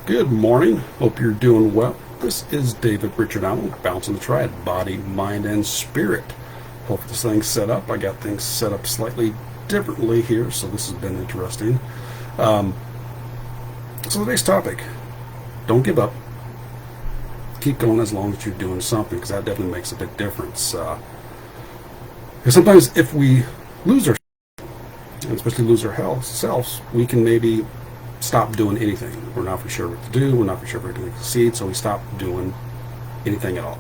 Good morning. Hope you're doing well. This is David Richard Allen, balancing the triad, body, mind, and spirit. Hope this thing's set up. I got things set up slightly differently here, so this has been interesting. So today's topic, don't give up. Keep going as long as you're doing something, because that definitely makes a big difference. Because sometimes if we lose our, and especially lose our health selves, we can maybe stop doing anything. We're not for sure what to do. We're not for sure if we're going to succeed, so we stop doing anything at all.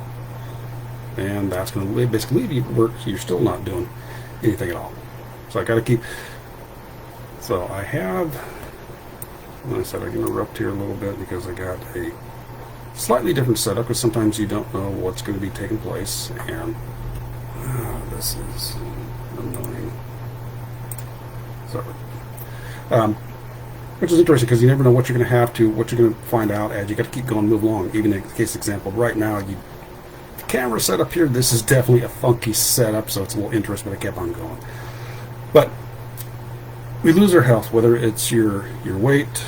And that's going to basically leave you where you're still not doing anything at all. So I got to keep. So I have. Like I said, I can erupt here a little bit because I got a slightly different setup. Because sometimes you don't know what's going to be taking place, and this is annoying. Sorry. Which is interesting because you never know what you're going to have to, what you're going to find out as you got to keep going, move along. Even in the case example, right now, the camera setup here, this is definitely a funky setup, so it's a little interesting, but I kept on going. But we lose our health, whether it's your weight,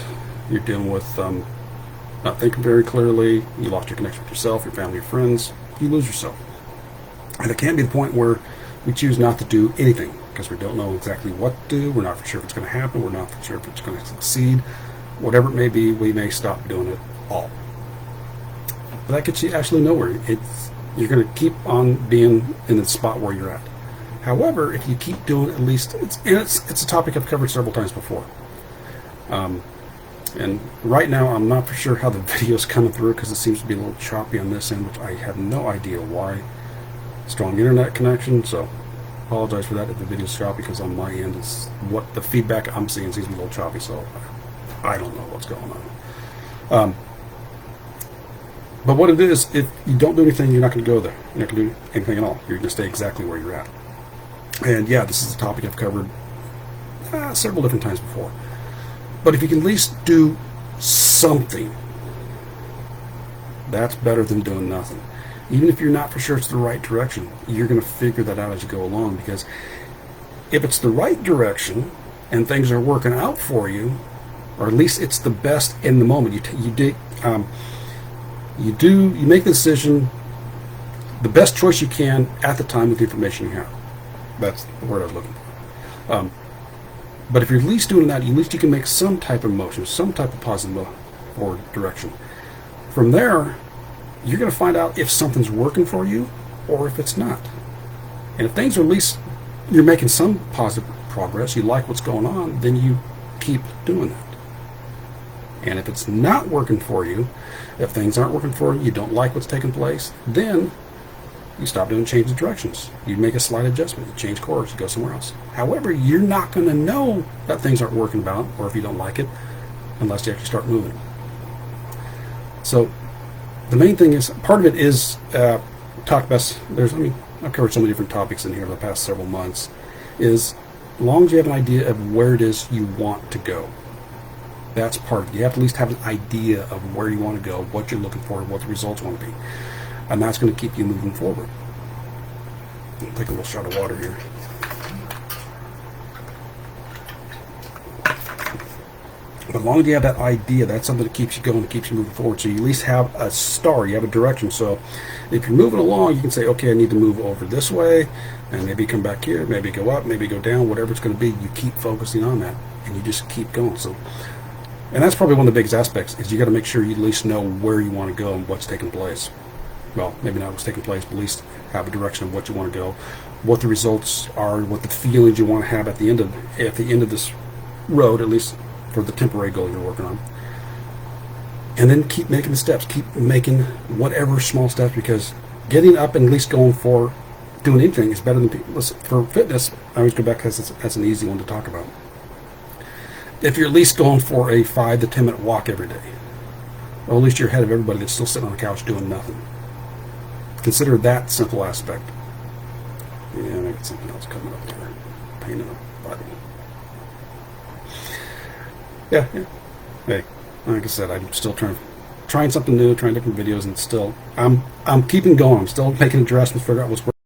you're dealing with not thinking very clearly, you lost your connection with yourself, your family, your friends, you lose yourself. And it can be the point where we choose not to do anything, because we don't know exactly what to do. We're not for sure if it's going to happen. We're not for sure if it's going to succeed. Whatever it may be, we may stop doing it all. But that gets you actually nowhere. You're going to keep on being in the spot where you're at. However, if you keep doing at least, it's a topic I've covered several times before. And right now, I'm not for sure how the video is coming through because it seems to be a little choppy on this end, which I have no idea why. Strong internet connection, so apologize for that if the video is choppy, because on my end it's what the feedback I'm seeing seems to be a little choppy, so I don't know what's going on. But what it is, if you don't do anything, you're not going to go there. You're not going to do anything at all. You're going to stay exactly where you're at. And yeah, this is a topic I've covered several different times before. But if you can at least do something, that's better than doing nothing. Even if you're not for sure it's the right direction, you're going to figure that out as you go along, because if it's the right direction and things are working out for you, or at least it's the best in the moment, you make the decision, the best choice you can at the time with the information you have. That's the word I was looking for. But if you're at least doing that, at least you can make some type of motion, some type of positive forward direction. From there, you're going to find out if something's working for you or if it's not. And if things are at least, you're making some positive progress, you like what's going on, then you keep doing that. And if it's not working for you, if things aren't working for you, you don't like what's taking place, then you stop doing, change the directions. You make a slight adjustment, you change course, you go somewhere else. However, you're not going to know that things aren't working out, or if you don't like it, unless you actually start moving. So the main thing is, part of it is talk best. I've covered so many different topics in here over the past several months. Is as long as you have an idea of where it is you want to go, that's part of it. You have to at least have an idea of where you want to go, what you're looking for, what the results want to be, and that's going to keep you moving forward. I'll take a little shot of water here. But as long as you have that idea, that's something that keeps you going, that keeps you moving forward. So you at least have a star, you have a direction. So if you're moving along, you can say, okay, I need to move over this way, and maybe come back here, maybe go up, maybe go down, whatever it's going to be. You keep focusing on that, and you just keep going. So, and that's probably one of the biggest aspects, is you got to make sure you at least know where you want to go and what's taking place. Well, maybe not what's taking place, but at least have a direction of what you want to go, what the results are, what the feelings you want to have at the end of this road, at least for the temporary goal you're working on. And then keep making the steps, keep making whatever small steps, because getting up and at least going for doing anything is better than people. Listen, for fitness, I always go back because that's an easy one to talk about. If you're at least going for a 5 to 10 minute walk every day, or at least you're ahead of everybody that's still sitting on the couch doing nothing. Consider that simple aspect. Yeah, I got something else coming up there. Pain in the butt. Yeah. Hey, like I said, I'm still trying something new, trying different videos, and still, I'm keeping going. I'm still making adjustments, figure out what's working.